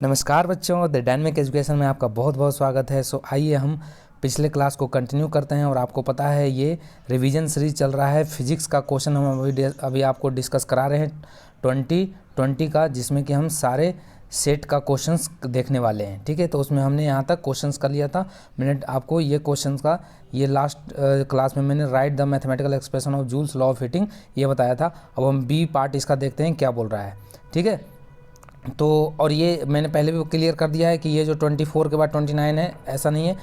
नमस्कार बच्चों, the dynamic education में आपका बहुत बहुत स्वागत है। आइए हम पिछले क्लास को कंटिन्यू करते हैं। और आपको पता है ये रिवीजन सीरीज चल रहा है। फिजिक्स का क्वेश्चन हम अभी आपको डिस्कस करा रहे हैं 2020 का, जिसमें कि हम सारे सेट का क्वेश्चंस देखने वाले हैं। ठीक है, तो उसमें हमने यहाँ तक क्वेश्चंस कर लिया था। मैंने आपको ये क्वेश्चंस का ये लास्ट क्लास में मैंने right the mathematical expression of joules law of heating ये बताया था। अब हम बी पार्ट इसका देखते हैं क्या बोल रहा है। ठीक है, तो और ये मैंने पहले भी क्लियर कर दिया है कि ये जो 24 के बाद 29 है, ऐसा नहीं है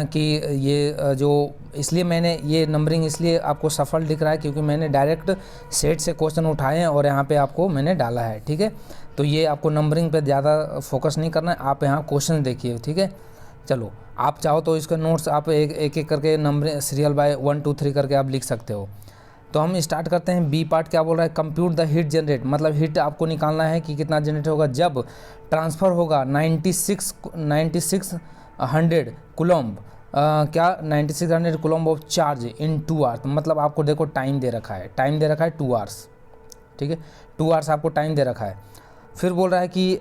कि ये जो, इसलिए मैंने ये नंबरिंग इसलिए आपको सफल दिख रहा है क्योंकि मैंने डायरेक्ट सेट से क्वेश्चन उठाए हैं और यहाँ पे आपको मैंने डाला है। ठीक है, तो ये आपको नंबरिंग पे ज़्यादा फोकस नहीं करना है, आप यहाँ क्वेश्चन देखिए। ठीक है, चलो आप चाहो तो इसके नोट्स आप एक एक करके नंबर सीरियल बाय 1 2 3 करके आप लिख सकते हो। तो हम स्टार्ट करते हैं। बी पार्ट क्या बोल रहा है, कंप्यूट द हीट जनरेट, मतलब हीट आपको निकालना है कि कितना जनरेट होगा जब ट्रांसफ़र होगा 9600 कूलम्ब क्या 9600 coulomb of charge in 2 hours. मतलब आपको देखो टाइम दे रखा है, 2 आवर्स। ठीक है, 2 आवर्स आपको टाइम दे रखा है। फिर बोल रहा है कि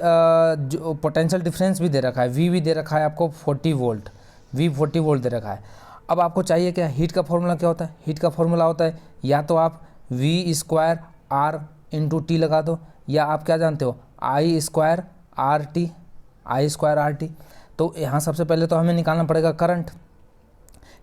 जो पोटेंशियल डिफरेंस भी दे रखा है, वी भी दे रखा है आपको 40 वोल्ट, वी 40 वोल्ट दे रखा है। अब आपको चाहिए क्या, हीट का फॉर्मूला क्या होता है। हीट का फॉर्मूला होता है या तो आप V square R into T लगा दो, या आप क्या जानते हो आई स्क्वायर आर टी। तो यहाँ सबसे पहले तो हमें निकालना पड़ेगा करंट,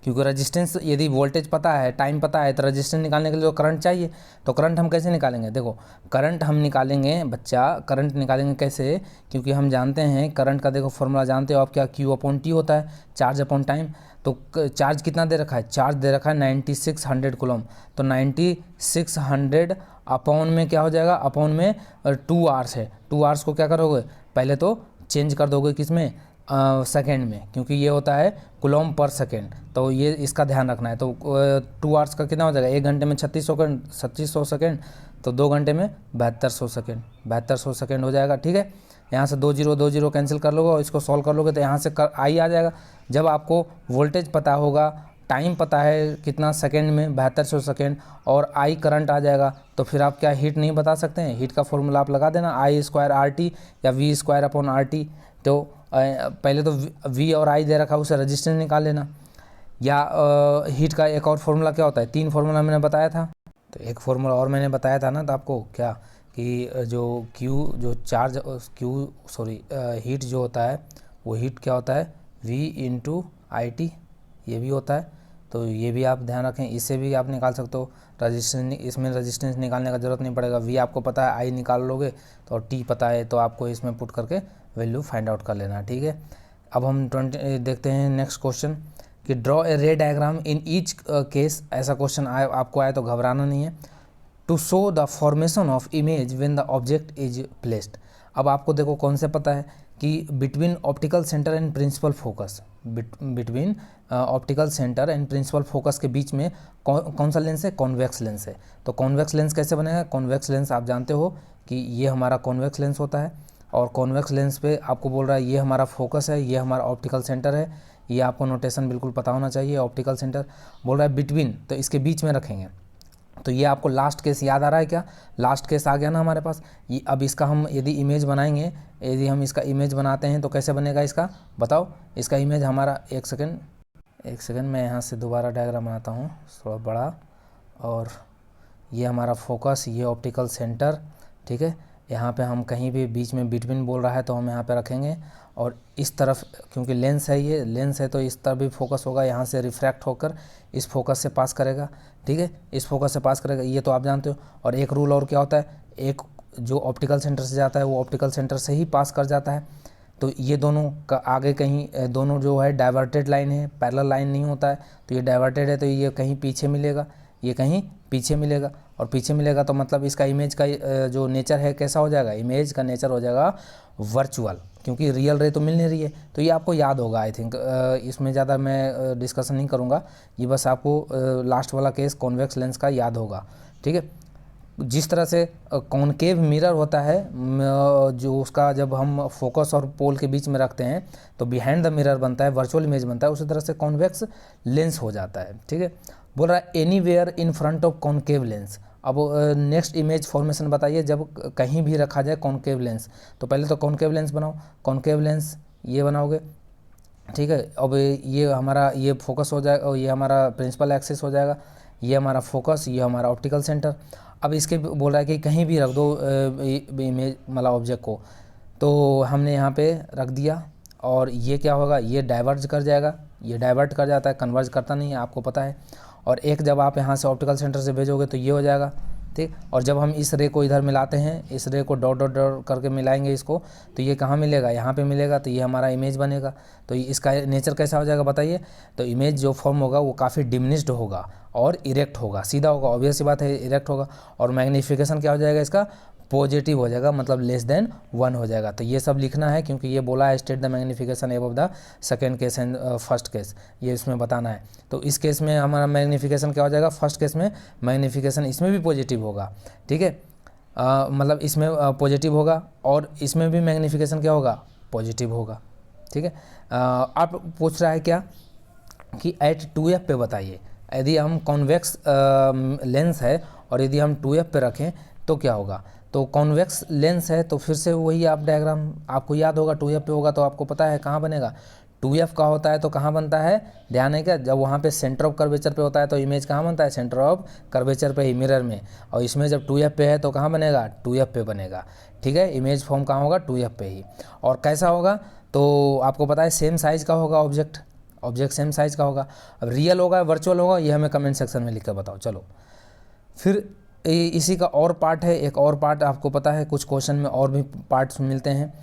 क्योंकि रेजिस्टेंस, यदि वोल्टेज पता है, टाइम पता है, तो रेजिस्टेंस निकालने के लिए तो करंट चाहिए। तो करंट हम कैसे निकालेंगे, देखो करंट हम निकालेंगे बच्चा, करंट निकालेंगे कैसे, क्योंकि हम जानते हैं करंट का, देखो फॉर्मूला जानते हो आप क्या, क्यू अपॉन टी होता है, चार्ज अपॉन टाइम। तो चार्ज कितना दे रखा है, चार्ज दे रखा है 9600 कूलम। तो 9600 अपॉन में क्या हो जाएगा, अपॉन में 2 आवर्स है। 2 आवर्स को क्या करोगे, पहले तो चेंज कर दोगे किस में, सेकेंड में, क्योंकि ये होता है कूलम पर सेकेंड। तो ये इसका ध्यान रखना है। तो 2 आवर्स का कितना हो जाएगा, 1 घंटे में 3600 सेकेंड, तो 2 घंटे में 7200 सेकेंड हो जाएगा। ठीक है, यहाँ से 2 0 कैंसिल कर लोगे और इसको सॉल्व कर लोगे तो यहाँ से आई आ जाएगा। जब आपको वोल्टेज पता होगा, टाइम पता है कितना सेकेंड में 7200 सेकेंड, और आई करंट आ जाएगा, तो फिर आप क्या हीट नहीं बता सकते हैं। हीट का फॉर्मूला आप लगा देना, आई स्क्वायर आर टी या V square upon R T. तो पहले तो वी और आई दे रखा है, उसे रजिस्टेंस निकाल लेना। या हीट का एक और फार्मूला क्या होता है, 3 फार्मूला मैंने बताया था। तो एक फार्मूला और मैंने बताया था ना, तो आपको क्या कि जो हीट जो होता है वो हीट क्या होता है, V इंटू आई टी, ये भी होता है। तो ये भी आप ध्यान रखें, इससे भी आप निकाल सकते हो रजिस्टेंस। इसमें रजिस्टेंस निकालने का ज़रूरत नहीं पड़ेगा, V आपको पता है, आई निकाल लोगे तो T पता है, तो आपको इसमें पुट करके वैल्यू फाइंड आउट कर लेना। ठीक है, अब हम 20 देखते हैं नेक्स्ट क्वेश्चन कि draw a ray diagram in each case. ऐसा क्वेश्चन आपको आए तो घबराना नहीं है। To show the formation of image when the object is placed. अब आपको देखो कौन से पता है कि between optical centre and principal focus, between optical centre and principal focus के बीच में कौन सा लेंस है, कॉन्वेक्स लेंस है। तो कॉन्वेक्स लेंस कैसे बनेगा, कॉन्वेक्स लेंस आप जानते हो कि ये हमारा कॉन्वेक्स लेंस होता है, और कॉन्वेक्स लेंस पे आपको बोल रहा है ये हमारा फोकस है, ये हमारा ऑप्टिकल सेंटर है। ये आपको नोटेशन बिल्कुल पता होना चाहिए। ऑप्टिकल सेंटर बोल रहा है बिटवीन, तो इसके बीच में रखेंगे। तो ये आपको लास्ट केस याद आ रहा है क्या, लास्ट केस आ गया ना हमारे पास। ये अब इसका हम यदि इमेज बनाएंगे, यदि हम इसका इमेज बनाते हैं तो कैसे बनेगा इसका, बताओ। इसका इमेज हमारा, एक सेकेंड मैं यहाँ से दोबारा डायग्राम बनाता हूँ थोड़ा बड़ा। और ये हमारा फोकस, ये ऑप्टिकल सेंटर। ठीक है, यहाँ पे हम कहीं भी बीच में बिटवीन बोल रहा है तो हम यहाँ पे रखेंगे। और इस तरफ क्योंकि लेंस है, ये लेंस है, तो इस तरफ भी फोकस होगा, यहाँ से रिफ्रैक्ट होकर इस फोकस से पास करेगा। ठीक है, इस फोकस से पास करेगा, ये तो आप जानते हो। और एक रूल और क्या होता है, एक जो ऑप्टिकल सेंटर से जाता है वो ऑप्टिकल सेंटर से ही पास कर जाता है। तो ये दोनों का आगे कहीं, दोनों जो है डाइवर्टेड लाइन है, पैरेलल लाइन नहीं होता है। तो ये डाइवर्टेड है, तो ये कहीं पीछे मिलेगा, ये कहीं पीछे मिलेगा, और पीछे मिलेगा तो मतलब इसका इमेज का जो नेचर है कैसा हो जाएगा, इमेज का नेचर हो जाएगा वर्चुअल, क्योंकि रियल रे तो मिल नहीं रही है। तो ये आपको याद होगा, आई थिंक इसमें ज़्यादा मैं डिस्कशन नहीं करूँगा, ये बस आपको लास्ट वाला केस कॉन्वेक्स लेंस का याद होगा। ठीक है, जिस तरह से कॉनकेव मिरर होता है, जो उसका जब हम फोकस और पोल के बीच में रखते हैं तो बिहाइंड द मिरर बनता है, वर्चुअल इमेज बनता है, उसी तरह से कॉन्वेक्स लेंस हो जाता है। ठीक है, बोल रहा है anywhere in front of concave lens. अब नेक्स्ट इमेज फॉर्मेशन बताइए जब कहीं भी रखा जाए कॉन्केव लेंस। तो पहले तो कॉन्केव लेंस बनाओ, कॉन्केव लेंस ये बनाओगे, ठीक है। अब ये हमारा ये फोकस हो जाएगा और ये हमारा प्रिंसिपल एक्सिस हो जाएगा, ये हमारा फोकस, ये हमारा ऑप्टिकल सेंटर। अब इसके बोल रहा है कि कहीं भी रख दो इमेज मतलब ऑब्जेक्ट को, तो हमने यहाँ पे रख दिया और ये क्या होगा, ये डाइवर्ज कर जाएगा, ये डाइवर्ट कर जाता है, कन्वर्ज करता नहीं है, आपको पता है। और एक जब आप यहाँ से ऑप्टिकल सेंटर से भेजोगे तो ये हो जाएगा, ठीक। और जब हम इस रे को इधर मिलाते हैं, इस रे को डॉट डॉट डॉट करके मिलाएंगे इसको, तो ये कहाँ मिलेगा, यहाँ पे मिलेगा, तो ये हमारा इमेज बनेगा। तो इसका नेचर कैसा हो जाएगा बताइए। तो इमेज जो फॉर्म होगा वो काफ़ी डिमिनिश्ड होगा और इरेक्ट होगा, सीधा होगा, ऑब्वियस सी बात है, इरेक्ट होगा। और मैग्नीफिकेशन क्या हो जाएगा इसका, पॉजिटिव हो जाएगा, मतलब लेस देन 1 हो जाएगा। तो ये सब लिखना है क्योंकि ये बोला है state the magnification above the second case and first case, ये इसमें बताना है। तो इस केस में हमारा मैग्नीफिकेशन क्या हो जाएगा, फर्स्ट केस में मैग्नीफिकेशन इसमें भी पॉजिटिव होगा, ठीक है। मतलब इसमें पॉजिटिव होगा और इसमें भी मैग्नीफिकेशन क्या होगा, पॉजिटिव होगा, ठीक है। आप पूछ रहा है क्या कि एट 2f पे बताइए, यदि हम कॉन्वेक्स लेंस है और यदि हम 2f पे रखें तो क्या होगा। तो कॉन्वेक्स लेंस है तो फिर से वही आप डायग्राम आपको याद होगा, 2f पे होगा तो आपको पता है कहाँ बनेगा, 2f का होता है तो कहाँ बनता है, ध्यान है क्या, जब वहाँ पे सेंटर ऑफ कर्वेचर पे होता है तो इमेज कहाँ बनता है, सेंटर ऑफ कर्वेचर पे ही, मिरर में। और इसमें जब 2f पे है तो कहाँ बनेगा, 2f पे बनेगा, ठीक है। इमेज फॉर्म कहाँ होगा, 2f पे ही। और कैसा होगा, तो आपको पता है सेम साइज़ का होगा ऑब्जेक्ट सेम साइज़ का होगा। अब रियल होगा वर्चुअल होगा ये हमें कमेंट सेक्शन में लिख कर बताओ। चलो फिर इसी का और पार्ट है, एक और पार्ट आपको पता है कुछ क्वेश्चन में और भी पार्ट्स मिलते हैं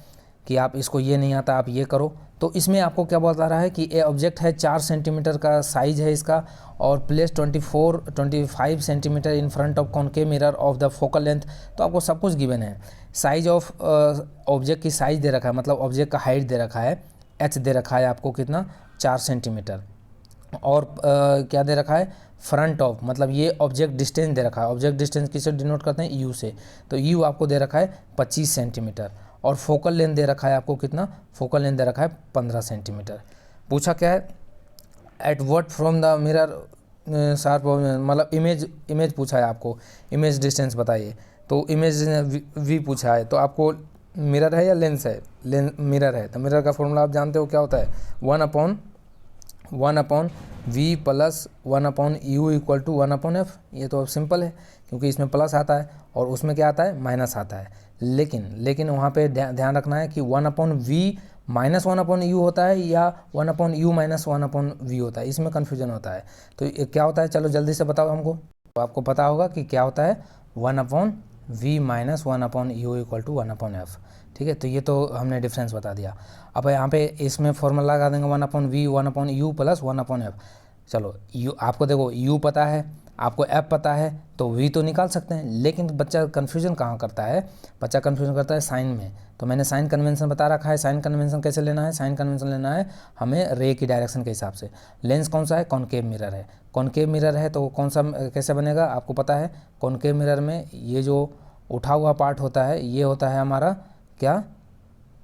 कि आप इसको ये नहीं आता आप ये करो। तो इसमें आपको क्या बता रहा है कि ये ऑब्जेक्ट है 4 सेंटीमीटर का साइज है इसका और place 25 centimetre in front of concave mirror of the focal length. तो आपको सब कुछ गिवन है, साइज ऑफ ऑब्जेक्ट की साइज दे रखा है, मतलब ऑब्जेक्ट का हाइट दे रखा है, एच दे रखा है आपको कितना, 4 सेंटीमीटर। और क्या दे रखा है, फ्रंट ऑफ, मतलब ये ऑब्जेक्ट डिस्टेंस दे रखा है। ऑब्जेक्ट डिस्टेंस किससे डिनोट करते हैं, यू से, तो यू आपको दे रखा है 25 सेंटीमीटर। और फोकल लेंथ दे रखा है आपको कितना, फोकल लेंथ दे रखा है 15 सेंटीमीटर। पूछा क्या है, at what from the mirror sharp, मतलब इमेज पूछा है आपको, इमेज डिस्टेंस बताइए। तो इमेज वी पूछा है, तो आपको मिरर है या लेंस है, मिरर है, तो मिरर का फॉर्मूला आप जानते हो क्या होता है, 1/1/v plus 1/u equal to 1/f। ये तो अब सिंपल है क्योंकि इसमें प्लस आता है और उसमें क्या आता है, माइनस आता है। लेकिन वहाँ पे ध्यान रखना है कि 1/v माइनस 1/u होता है या 1/u माइनस 1/v होता है, इसमें कन्फ्यूजन होता है। तो ये क्या होता है, चलो जल्दी से बताओ हमको। तो आपको पता होगा कि क्या होता है, 1/v minus 1/u equal to 1/f, ठीक है। तो ये तो हमने डिफरेंस बता दिया। अब यहाँ पे इसमें फॉर्मूला लगा देंगे 1/v 1/u प्लस 1/f। चलो u आपको देखो u पता है, आपको f पता है, तो v तो निकाल सकते हैं। लेकिन बच्चा कन्फ्यूजन कहाँ करता है, बच्चा कन्फ्यूजन करता है साइन में। तो मैंने साइन कन्वेंशन बता रखा है, साइन कन्वेंशन कैसे लेना है, साइन कन्वेंशन लेना है हमें रे की डायरेक्शन के हिसाब से। लेंस कौन सा है, कॉनकेव मिरर है, कॉनकेव मिरर है तो कौन सा कैसे बनेगा आपको पता है। कॉनकेव मिरर में ये जो उठा हुआ पार्ट होता है ये होता है हमारा क्या,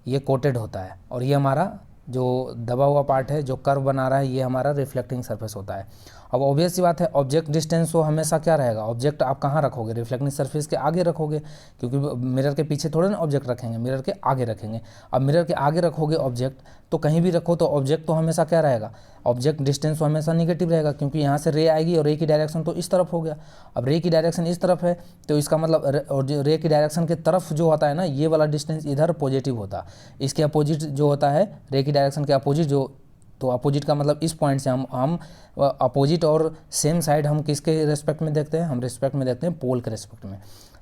ये कोटेड होता है, और ये हमारा जो दबा हुआ पार्ट है जो कर्व बना रहा है ये हमारा रिफ्लेक्टिंग सरफेस होता है। अब ऑब्वियस सी बात है ऑब्जेक्ट डिस्टेंस तो हमेशा क्या रहेगा, ऑब्जेक्ट आप कहाँ रखोगे, रिफ्लेक्टिंग सरफेस के आगे रखोगे, क्योंकि मिरर के पीछे थोड़े ना ऑब्जेक्ट रखेंगे, मिरर के आगे रखेंगे। अब मिरर के आगे रखोगे ऑब्जेक्ट तो कहीं भी रखो तो ऑब्जेक्ट तो हमेशा क्या रहेगा, ऑब्जेक्ट डिस्टेंस तो हमेशा निगेटिव रहेगा, क्योंकि यहाँ से रे आएगी और रे की डायरेक्शन तो इस तरफ हो गया। अब रे की डायरेक्शन इस तरफ है तो इसका मतलब रे की डायरेक्शन के तरफ जो होता है ना ये वाला डिस्टेंस इधर पॉजिटिव होता, इसके अपोजिट जो होता है रे की डायरेक्शन के अपोजिट जो, तो अपोजिट का मतलब इस पॉइंट से हम अपोजिट और सेम साइड हम किसके रेस्पेक्ट में देखते हैं, हम रेस्पेक्ट में देखते हैं पोल के रेस्पेक्ट में।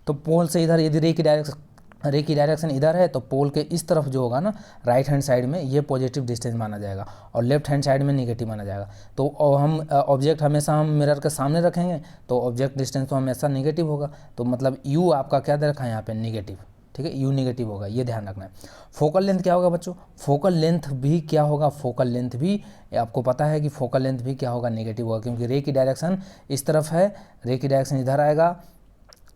तो पोल से इधर यदि रे की डायरेक्शन इधर है तो पोल के इस तरफ जो होगा ना राइट हैंड साइड में ये पॉजिटिव डिस्टेंस माना जाएगा और लेफ्ट हैंड साइड में नेगेटिव माना जाएगा। तो हम ऑब्जेक्ट हमेशा हम मिरर के सामने रखेंगे तो ऑब्जेक्ट डिस्टेंस तो हमेशा नेगेटिव होगा, तो मतलब यू आपका क्या दे रखा है यहाँ पे, नेगेटिव, ठीक है, यू नेगेटिव होगा, ये ध्यान रखना है। फोकल लेंथ क्या होगा बच्चों, फोकल लेंथ भी क्या होगा, फोकल लेंथ भी आपको पता है कि फोकल लेंथ भी क्या होगा, नेगेटिव होगा, क्योंकि रे की डायरेक्शन इस तरफ है, रे की डायरेक्शन इधर आएगा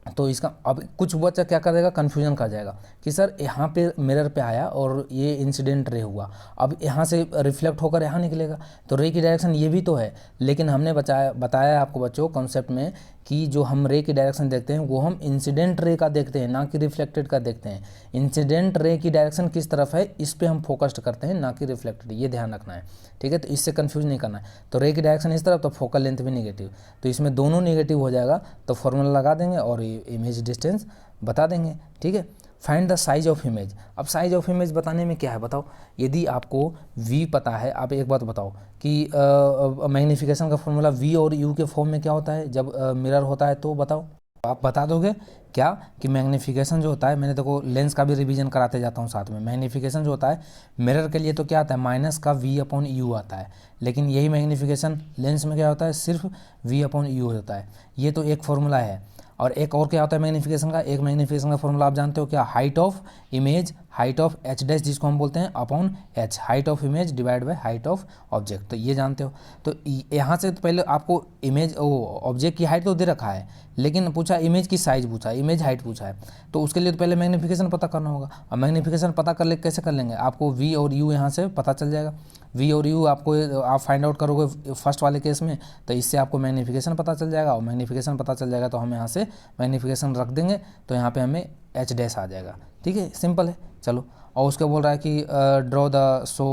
तो इसका अब कुछ बच्चा क्या कर देगा, कन्फ्यूजन कर जाएगा कि सर यहाँ पे मिरर पे आया और ये इंसिडेंट रे हुआ, अब यहाँ से रिफ्लेक्ट होकर यहाँ निकलेगा, तो रे की डायरेक्शन ये भी तो है। लेकिन हमने बताया आपको बच्चों कॉन्सेप्ट में कि जो हम रे की डायरेक्शन देखते हैं वो हम इंसिडेंट रे का देखते हैं, ना कि रिफ्लेक्टेड का देखते हैं। इंसिडेंट रे की डायरेक्शन किस तरफ है इस पे हम फोकस्ड करते हैं, ना कि रिफ्लेक्टेड, ये ध्यान रखना है, ठीक है। तो इससे कंफ्यूज नहीं करना है। तो रे की डायरेक्शन इस तरफ, तो फोकल लेंथ भी नेगेटिव, तो इसमें दोनों नेगेटिव हो जाएगा, तो फॉर्मूला लगा देंगे और इमेज डिस्टेंस बता देंगे, ठीक है। Find the size of image. अब साइज ऑफ इमेज बताने में क्या है बताओ, यदि आपको v पता है, आप एक बात बताओ कि मैग्नीफिकेशन का फॉर्मूला v और u के फॉर्म में क्या होता है जब मिरर होता है, तो बताओ आप बता दोगे क्या कि मैग्नीफिकेशन जो होता है, मैंने देखो लेंस का भी रिवीजन कराते जाता हूँ साथ में, मैग्नीफिकेशन जो होता है मिरर के लिए तो क्या आता है, माइनस का v/u आता है, लेकिन यही मैग्नीफिकेशन लेंस में क्या होता है, सिर्फ v/u होता है। ये तो एक फॉर्मूला है। और एक और क्या होता है मैग्नीफिकेशन का, एक मैग्नीफिकेशन का फॉर्मूला आप जानते हो क्या, height of image, height of h dash जिसको हम बोलते हैं upon h, height of image divide by height of object, तो ये जानते हो। तो यहाँ से तो पहले आपको इमेज ऑब्जेक्ट की हाइट तो दे रखा है, लेकिन पूछा इमेज की साइज पूछा, इमेज हाइट पूछा है, तो उसके लिए तो पहले मैग्नीफिकेशन पता करना होगा। और मैग्नीफिकेशन पता कर ले कैसे कर लेंगे, आपको v और u यहाँ से पता चल जाएगा, v और u आपको आप फाइंड आउट करोगे फर्स्ट वाले केस में, तो इससे आपको मैग्नीफिकेशन पता चल जाएगा, और मैग्नीफिकेशन पता चल जाएगा तो हम यहाँ से मैग्नीफिकेशन रख देंगे, तो यहाँ पे हमें h डैश आ जाएगा, ठीक है, सिंपल है। चलो, और उसके बोल रहा है कि draw the show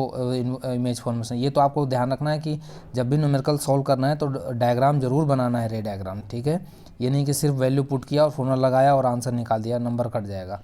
image formation. ये तो आपको ध्यान रखना है कि जब भी न्यूमेरिकल सॉल्व करना है तो डायग्राम जरूर बनाना है, रे डायग्राम, ठीक है। ये नहीं कि सिर्फ वैल्यू पुट किया और फॉर्मूला लगाया और आंसर निकाल दिया, नंबर कट जाएगा।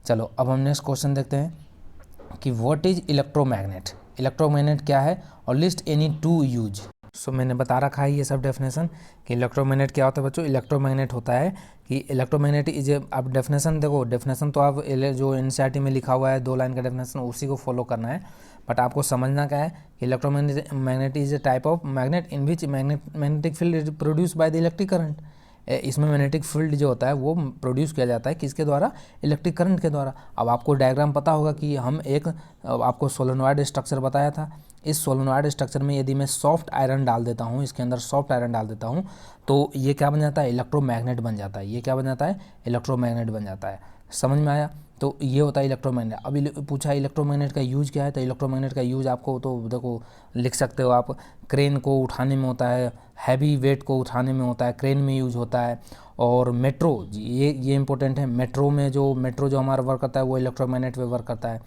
चलो अब हम नेक्स्ट क्वेश्चन देखते हैं कि व्हाट इज इलेक्ट्रोमैग्नेट, इलेक्ट्रोमैग्नेट क्या है, और लिस्ट एनी टू यूज। सो मैंने बता रखा है ये सब डेफिनेशन कि इलेक्ट्रोमैग्नेट क्या होता है बच्चों। इलेक्ट्रोमैग्नेट होता है कि इलेक्ट्रोमैग्नेट इज, आप डेफिनेशन देखो, डेफिनेशन तो आप जो एनसीईआरटी में लिखा हुआ है 2 लाइन का डेफिनेशन, उसी को फॉलो करना है, बट आपको समझना क्या है कि electromagnet is a type of magnet in which magnetic field produce by the electric current. इसमें मैग्नेटिक फील्ड जो होता है वो प्रोड्यूस किया जाता है किसके द्वारा, इलेक्ट्रिक करंट के द्वारा। अब आपको डायग्राम पता होगा कि हम एक आपको सोलेनॉइड स्ट्रक्चर बताया था, इस सोलेनॉइड स्ट्रक्चर में यदि मैं सॉफ्ट आयरन डाल देता हूँ, इसके अंदर सॉफ्ट आयरन डाल देता हूँ, तो ये क्या बन जाता है, इलेक्ट्रोमैग्नेट बन जाता है। ये क्या बन जाता है, इलेक्ट्रोमैग्नेट बन जाता है। समझ में आया। तो ये होता है इलेक्ट्रोमैग्नेट। अभी पूछा इलेक्ट्रोमैग्नेट का यूज क्या है, तो इलेक्ट्रोमैग्नेट का यूज आपको तो देखो लिख सकते हो आप, क्रेन को उठाने में होता है, हैवी वेट को उठाने में होता है, क्रेन में यूज होता है। और मेट्रो, ये इंपॉर्टेंट है, मेट्रो जो हमारा वर्क करता है वो इलेक्ट्रोमैग्नेट पे वर्क करता है।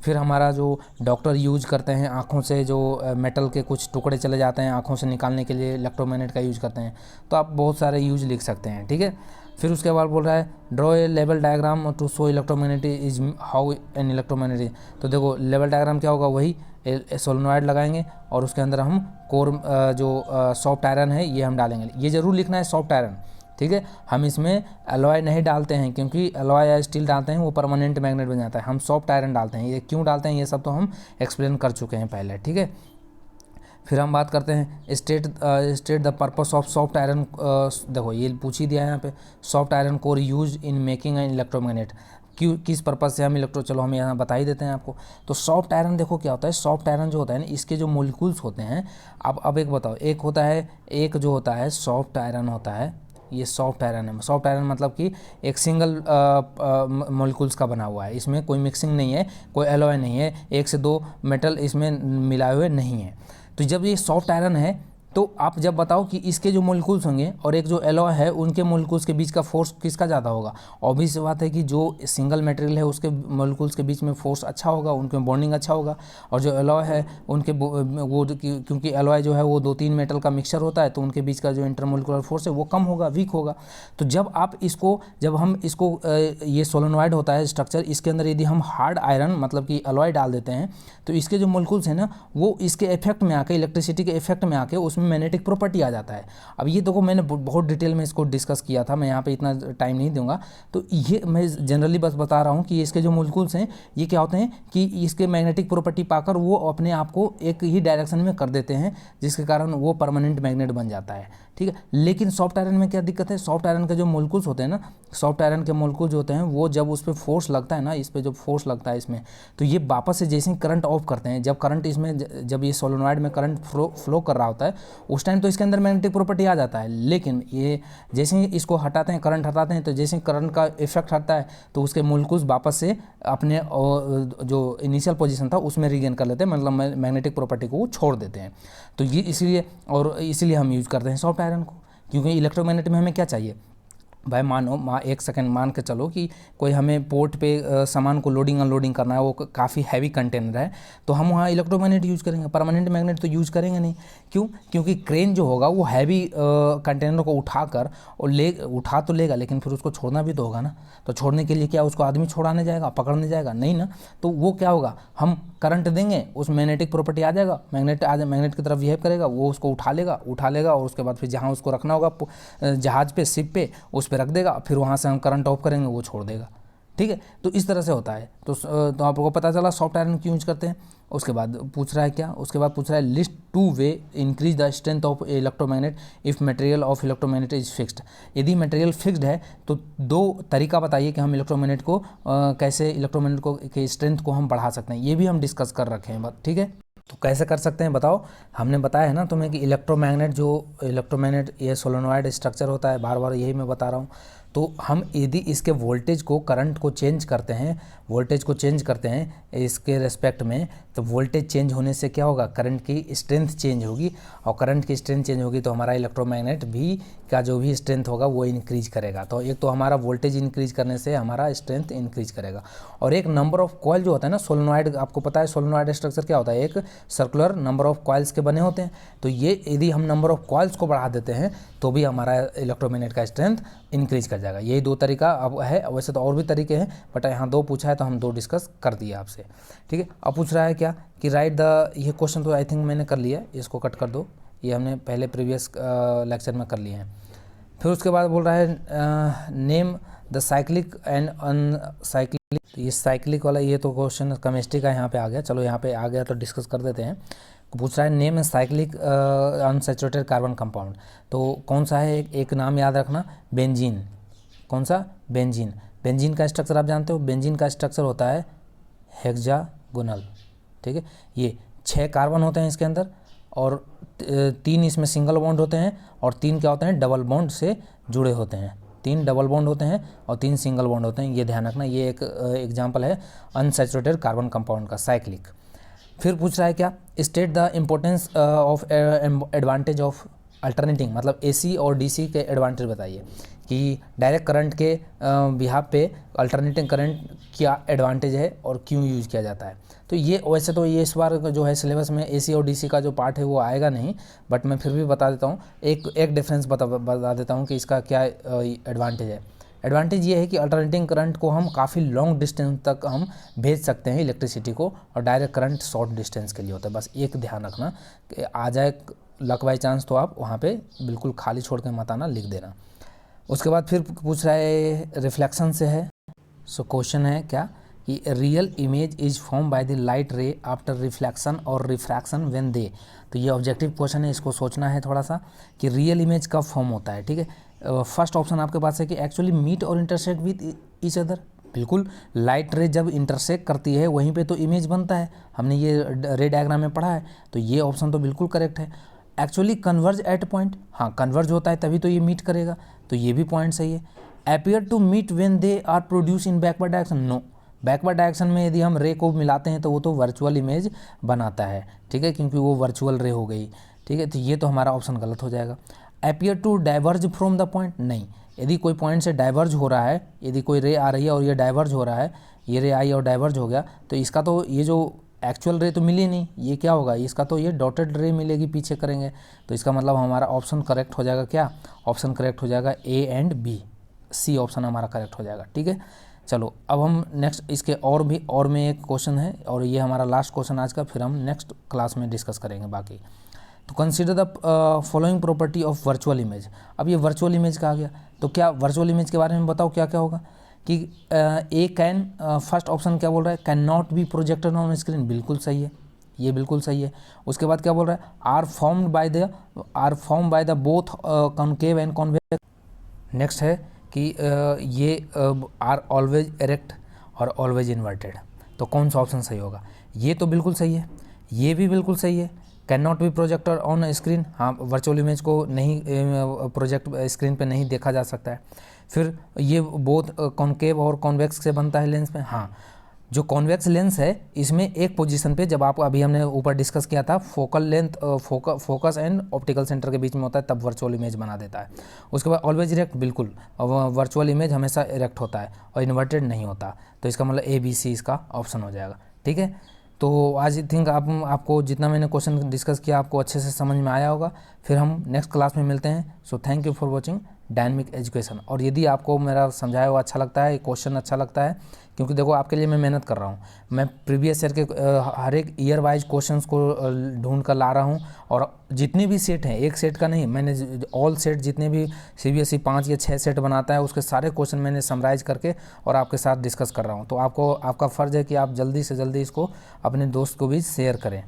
फिर हमारा जो डॉक्टर यूज करते हैं, आँखों से जो मेटल के कुछ टुकड़े चले जाते हैं आँखों से निकालने के लिए, इलेक्ट्रोमैग्नेट का यूज करते हैं। तो आप बहुत सारे यूज लिख सकते हैं, ठीक है। फिर उसके बाद बोल रहा है draw a level diagram to show electromagnet is how an electromagnet. तो देखो लेवल डायग्राम क्या होगा, वही सोलेनॉइड लगाएंगे और उसके अंदर हम कोर जो सॉफ्ट आयरन है ये हम डालेंगे। ये जरूर लिखना है सॉफ्ट आयरन, ठीक है। हम इसमें एलॉय नहीं डालते हैं, क्योंकि एलॉय या स्टील डालते हैं वो परमानेंट मैग्नेट बन जाता है। हम सॉफ्ट आयरन डालते हैं। ये क्यों डालते हैं ये सब तो हम एक्सप्लेन कर चुके हैं पहले, ठीक है। फिर हम बात करते हैं state the purpose of soft iron. देखो ये पूछ ही दिया है यहाँ पे, soft iron core use in making an electromagnet. क्यों, किस पर्पस से हम चलो हम यहाँ बता ही देते हैं आपको। तो सॉफ्ट आयरन देखो क्या होता है, सॉफ्ट आयरन जो होता है ना, इसके जो मॉलिक्यूल्स होते हैं, अब एक बताओ, एक होता है, एक जो होता है सॉफ्ट आयरन होता है, ये सॉफ्ट आयरन है। सॉफ्ट आयरन मतलब कि एक सिंगल मॉलिक्यूल्स का बना हुआ है, इसमें कोई मिक्सिंग नहीं है, कोई एलॉय नहीं है, 1 से 2 मेटल इसमें मिलाए हुए नहीं है। तो जब ये सॉफ्ट आयरन है तो आप जब बताओ कि इसके जो मॉलिक्यूल्स होंगे और एक जो एलॉय है उनके मॉलिक्यूल्स के बीच का फोर्स किसका ज़्यादा होगा। ऑब्वियस बात है कि जो सिंगल मटेरियल है उसके मॉलिक्यूल्स के बीच में फोर्स अच्छा होगा, उनके बॉन्डिंग अच्छा होगा। और जो एलॉय है उनके वो क्योंकि एलॉय जो है वो 2-3 मेटल का मिक्सचर होता है, तो उनके बीच का जो इंटरमोलिकुलर फोर्स है वो कम होगा, वीक होगा। तो जब हम इसको ये सोलेनॉइड होता है स्ट्रक्चर, इसके अंदर यदि हम हार्ड आयरन मतलब कि एलॉय डाल देते हैं तो इसके जो मॉलिक्यूल्स हैं ना वो इसके इफेक्ट में आके, इलेक्ट्रिसिटी के इफेक्ट में आके उसमें मैग्नेटिक प्रॉपर्टी आ जाता है। अब ये देखो मैंने बहुत डिटेल में इसको डिस्कस किया था, मैं यहाँ पे इतना टाइम नहीं दूंगा। तो ये मैं जनरली बस बता रहा हूँ कि इसके जो मॉलिक्यूल्स हैं ये क्या होते हैं कि इसके मैग्नेटिक प्रॉपर्टी पाकर वो अपने आप को एक ही डायरेक्शन में कर देते हैं, जिसके कारण वो परमानेंट मैग्नेट बन जाता है, ठीक है। लेकिन सॉफ्ट आयरन में क्या दिक्कत है, सॉफ्ट आयरन के जो मॉलिक्यूल्स होते हैं ना सॉफ्ट आयरन के मोलिक्यूल जो होते हैं वो जब उस पर फोर्स लगता है ना, इस पर जब फोर्स लगता है इसमें, तो ये वापस से जैसे ही करंट ऑफ करते हैं, जब करंट इसमें जब ये सोलेनॉइड में करंट फ्लो कर रहा होता है उस टाइम तो इसके अंदर मैग्नेटिक प्रॉपर्टी आ जाता है, लेकिन ये जैसे ही इसको हटाते हैं, करंट हटाते हैं, तो जैसे ही करंट का इफेक्ट हटता है तो उसके मोलिक्यूल्स वापस से अपने जो इनिशियल पोजीशन था उसमें रीगेन कर लेते हैं, मतलब मैग्नेटिक प्रॉपर्टी को छोड़ देते हैं। तो ये इसीलिए हम यूज़ करते हैं सॉफ्ट आयरन को, क्योंकि इलेक्ट्रोमैग्नेट में हमें क्या चाहिए भाई, एक सेकंड मान के चलो कि कोई हमें पोर्ट पे सामान को लोडिंग अनलोडिंग करना है, वो काफ़ी हैवी कंटेनर है, तो हम वहाँ इलेक्ट्रोमैग्नेट यूज़ करेंगे, परमानेंट मैग्नेट तो यूज़ करेंगे नहीं। क्यों? क्योंकि क्रेन जो होगा वो हैवी कंटेनर को उठाकर और उठा तो लेगा, लेकिन फिर उसको छोड़ना भी तो होगा ना। तो छोड़ने के लिए क्या उसको आदमी छोड़ाने जाएगा, पकड़ने जाएगा? नहीं ना। तो वो क्या होगा, हम करंट देंगे, उस मैग्नेटिक प्रॉपर्टी आ जाएगा, मैग्नेट की तरफ बिहेव करेगा, वो उसको उठा लेगा और उसके बाद फिर जहाँ उसको रखना होगा जहाज़ पे, शिप पे, उस पे रख देगा, फिर वहाँ से हम करंट ऑफ करेंगे, वो छोड़ देगा। ठीक है, तो इस तरह से होता है। तो आपको पता चला सॉफ्ट आयरन क्यों यूज करते हैं। उसके बाद पूछ रहा है क्या, उसके बाद पूछ रहा है list 2 way increase the strength of electromagnet if material of electromagnet is fixed. यदि मटेरियल फिक्स्ड है तो 2 तरीका बताइए कि हम इलेक्ट्रोमैग्नेट को कैसे इलेक्ट्रोमैग्नेट को के स्ट्रेंथ को हम बढ़ा सकते हैं। ये भी हम डिस्कस कर रखे हैं, ठीक है। तो कैसे कर सकते हैं बताओ। हमने बताया है ना तुम्हें कि इलेक्ट्रोमैग्नेट ये सोलेनॉइड स्ट्रक्चर होता है, बार बार यही मैं बता रहा हूँ। तो हम यदि इसके वोल्टेज को करंट को चेंज करते हैं इसके रेस्पेक्ट में, तो वोल्टेज चेंज होने से क्या होगा, करंट की स्ट्रेंथ चेंज होगी, और करंट की स्ट्रेंथ चेंज होगी तो हमारा इलेक्ट्रोमैग्नेट भी का जो भी स्ट्रेंथ होगा वो इंक्रीज करेगा। तो एक तो हमारा वोल्टेज इंक्रीज करने से हमारा स्ट्रेंथ इंक्रीज करेगा, और एक नंबर ऑफ कॉइल जो होता है ना सोलेनॉइड, आपको पता है सोलेनॉइड स्ट्रक्चर क्या होता है, एक सर्कुलर नंबर ऑफ कॉइल्स के बने होते हैं। तो ये यदि हम नंबर ऑफ कॉइल्स को बढ़ा देते हैं तो भी हमारा इलेक्ट्रोमैग्नेट का स्ट्रेंथ इंक्रीज कर जाएगा। यही 2 तरीका अब है, वैसे तो और भी तरीके हैं, बट यहाँ 2 पूछा है तो हम 2 डिस्कस कर दिए आपसे। ठीक है, अब पूछ रहा है क्या कि राइट द, ये क्वेश्चन तो आई थिंक मैंने कर लिया, इसको कट कर दो, ये हमने पहले प्रीवियस लेक्चर में कर लिए हैं। फिर उसके बाद बोल रहा है नेम द साइक्लिक एंड अनसाइक्लिक। ये साइक्लिक वाला ये तो क्वेश्चन केमिस्ट्री का यहाँ पे आ गया, चलो यहाँ पे आ गया तो डिस्कस कर देते हैं। पूछ रहा है name cyclic unsaturated carbon compound. तो कौन सा है, एक नाम याद रखना, बेंजीन। कौन सा? बेंजीन। बेंजीन का स्ट्रक्चर आप जानते हो, बेंजीन का स्ट्रक्चर होता है हेक्सागोनल। ठीक है, ये 6 कार्बन होते हैं इसके अंदर, और 3 इसमें सिंगल बॉन्ड होते हैं, और 3 क्या होते हैं, डबल बॉन्ड से जुड़े होते हैं। 3 डबल बॉन्ड होते हैं और 3 सिंगल बॉन्ड होते हैं, ये ध्यान रखना। ये एक एग्जाम्पल है अनसैचुरेटेड कार्बन कंपाउंड का, साइक्लिक। फिर पूछ रहा है क्या, state the importance of advantage of alternating, मतलब AC और DC के एडवांटेज बताइए कि डायरेक्ट करंट के बिहाफ पे अल्टरनेटिंग करंट क्या एडवांटेज है और क्यों यूज़ किया जाता है। तो ये वैसे तो ये इस बार जो है सिलेबस में AC और DC का जो पार्ट है वो आएगा नहीं, बट मैं फिर भी बता देता हूँ, एक डिफरेंस बता देता हूँ कि इसका क्या एडवांटेज है। एडवांटेज ये है कि अल्टरनेटिंग करंट को हम काफ़ी लॉन्ग डिस्टेंस तक हम भेज सकते हैं इलेक्ट्रिसिटी को, और डायरेक्ट करंट शॉर्ट डिस्टेंस के लिए होता है। बस एक ध्यान रखना कि आ जाए लक बाई चांस तो आप वहाँ पे बिल्कुल खाली छोड़ के मत आना, लिख देना। उसके बाद फिर पूछ रहा है रिफ्लेक्शन से है। सो क्वेश्चन है क्या कि real image is form by the light रे आफ्टर रिफ्लेक्शन और रिफ्रैक्शन व्हेन दे। तो ये ऑब्जेक्टिव क्वेश्चन है, इसको सोचना है थोड़ा सा कि रियल इमेज कब फॉर्म होता है। ठीक है, फर्स्ट ऑप्शन आपके पास है कि एक्चुअली मीट और इंटरसेक्ट विद ईच अदर। बिल्कुल, लाइट रे जब इंटरसेक्ट करती है वहीं पे तो इमेज बनता है, हमने ये रे डायग्राम में पढ़ा है, तो ये ऑप्शन तो बिल्कुल करेक्ट है। एक्चुअली कन्वर्ज एट पॉइंट, हाँ कन्वर्ज होता है तभी तो ये मीट करेगा, तो ये भी पॉइंट सही है। Appear to meet when they are produce in backward direction, no. Backward direction में यदि हम रे को मिलाते हैं तो वो तो वर्चुअल इमेज बनाता है, ठीक है, क्योंकि वो वर्चुअल रे हो गई। ठीक है, तो ये तो हमारा ऑप्शन गलत हो जाएगा। Appear to diverge from the point, नहीं। यदि कोई पॉइंट से डाइवर्ज हो रहा है, यदि कोई रे आ रही है और ये डाइवर्ज हो रहा है, ये रे आई और डाइवर्ज हो गया, तो इसका तो ये जो एक्चुअल रे तो मिली नहीं, ये क्या होगा, इसका तो ये डॉटेड रे मिलेगी पीछे करेंगे, तो इसका मतलब हमारा ऑप्शन करेक्ट हो जाएगा। क्या ऑप्शन करेक्ट हो जाएगा? A and B, C option हमारा करेक्ट हो जाएगा। ठीक है, चलो अब हम नेक्स्ट इसके और में एक क्वेश्चन है, और ये हमारा लास्ट क्वेश्चन आज का, फिर हम नेक्स्ट क्लास में डिस्कस करेंगे बाकी। तो consider the following property of virtual image. अब ये वर्चुअल इमेज का आ गया, तो क्या वर्चुअल इमेज के बारे में बताओ क्या क्या होगा कि ए कैन, फर्स्ट ऑप्शन क्या बोल रहा है, can not be projected on screen, बिल्कुल सही है, ये बिल्कुल सही है। उसके बाद क्या बोल रहा है, are form by the both concave and convex. Next है कि ये आर ऑलवेज इरेक्ट और ऑलवेज इन्वर्टेड, तो कौन सा ऑप्शन सही होगा? ये तो बिल्कुल सही है, ये भी बिल्कुल सही है। Can not be projector on screen, हाँ वर्चुअल इमेज को नहीं प्रोजेक्ट स्क्रीन पे नहीं देखा जा सकता है। फिर ये बोथ कॉन्केव और कॉन्वेक्स से बनता है लेंस में, हाँ जो कॉन्वेक्स लेंस है इसमें एक पोजीशन पे, जब आप अभी हमने ऊपर डिस्कस किया था focal length focus and optical centre के बीच में होता है, तब वर्चुअल इमेज बना देता है। उसके बाद ऑलवेज इरेक्ट, बिल्कुल वर्चुअल इमेज हमेशा इरेक्ट होता है और इन्वर्टेड नहीं होता, तो इसका मतलब ABC इसका ऑप्शन हो जाएगा। ठीक है, तो आज आई थिंक आपको जितना मैंने क्वेश्चन डिस्कस किया आपको अच्छे से समझ में आया होगा। फिर हम नेक्स्ट क्लास में मिलते हैं। So thank you for watching dynamic education. और यदि आपको मेरा समझाया हुआ अच्छा लगता है, क्वेश्चन अच्छा लगता है, क्योंकि देखो आपके लिए मैं मेहनत कर रहा हूँ, मैं प्रीवियस ईयर के हर एक ईयर वाइज क्वेश्चंस को ढूंढ कर ला रहा हूँ, और जितने भी सेट हैं, एक सेट का नहीं, मैंने ऑल सेट जितने भी CBSE 5 या 6 सेट बनाता है उसके सारे क्वेश्चन मैंने समराइज करके और आपके साथ डिस्कस कर रहा हूँ। तो आपका फ़र्ज़ है कि आप जल्दी से जल्दी इसको अपने दोस्त को भी शेयर करें।